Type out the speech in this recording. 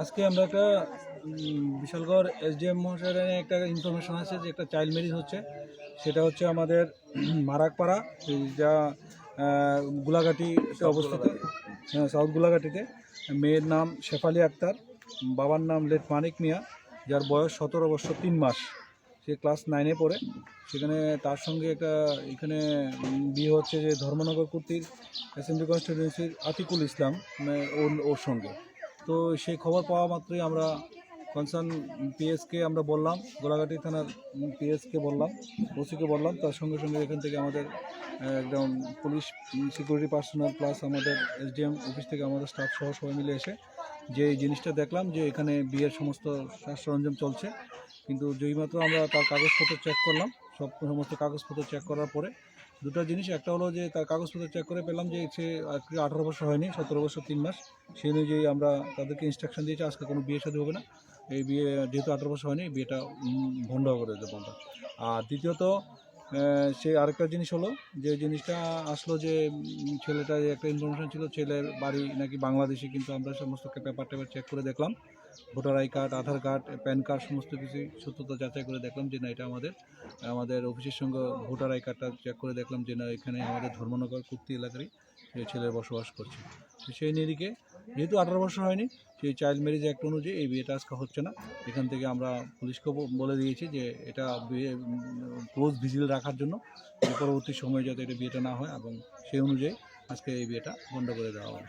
আজকে আমরা একটা বিশালগড় এসডিএম মহাশয়ের একটা ইনফরমেশন আছে যে একটা চাইল্ড ম্যারেজ হচ্ছে। সেটা হচ্ছে আমাদের মারাকপাড়া, যা গোলাঘাটিতে অবস্থিত। হ্যাঁ, সাউথ গোলাঘাটিতে। মেয়ের নাম শেফালি আক্তার, বাবার নাম লেট মানিক মিয়া, যার বয়স 17 বছর 3 মাস। সে ক্লাস 9-এ পড়ে। সেখানে তার সঙ্গে একটা এখানে বিয়ে হচ্ছে যে ধর্মনগর কর্তৃক অ্যাসেম্বলি কনস্টিটিউয়েন্সির আতিকুল ইসলাম, ওর সঙ্গে। তো সেই খবর পাওয়া মাত্রই আমরা কনসার্ন পিএসকে আমরা বললাম, গোলাঘাটি থানার পিএসকে বললাম, ওসিকে বললাম। তার সঙ্গে সঙ্গে এখান থেকে আমাদের একদম পুলিশ সিকিউরিটি পার্সোনাল প্লাস আমাদের এসডিএম অফিস থেকে আমাদের স্টাফ সহ সবাই মিলে এসে যে এই জিনিসটা দেখলাম যে এখানে বিয়ের সমস্ত সাজ সরঞ্জাম চলছে। কিন্তু যেই মাত্র আমরা তার কাগজপত্র চেক করলাম, সমস্ত কাগজপত্র চেক করার পরে দুটো জিনিস, একটা হলো যে তার কাগজপত্র চেক করে পেলাম যে সে 18 বছর হয়নি, 17 বছর 3 মাস। সেই অনুযায়ী আমরা তাদেরকে ইনস্ট্রাকশন দিয়েছি আজকে কোনো বিয়ে শাদী হবে না। এই বিয়ে যেহেতু 18 বছর হয়নি, বিয়েটা ভণ্ড করে দেবো আমরা। আর দ্বিতীয়ত সে আরেকটা জিনিস হলো যে জিনিসটা আসলো যে ছেলেটা একটা ইনফরমেশন ছিল ছেলের বাড়ি নাকি বাংলাদেশে, কিন্তু আমরা সমস্ত পেপার চেক করে দেখলাম, voter I card, Aadhaar card, pan card সমস্ত কিছু সত্যতা যাচাই করে দেখলাম যে না, এটা আমাদের অফিসের সঙ্গে ভোটার আই কার্ডটা চেক করে দেখলাম যে না, এখানে আমাদের ধর্মনগর কুর্তি এলাকারই ছেলের বসবাস করছে। তো সেই নিরিখে যেহেতু 18 বছর হয়নি, সেই চাইল্ড ম্যারেজ অ্যাক্ট অনুযায়ী এই বিয়েটা আজকে হচ্ছে না। এখান থেকে আমরা পুলিশকে বলে দিয়েছি যে এটা বিয়ে ক্লোজ ভিজিল রাখার জন্য, যে পরবর্তী সময়ে যাতে এটা বিয়েটা না হয়, এবং সেই অনুযায়ী আজকে এই বিয়েটা বন্ধ করে দেওয়া হবে।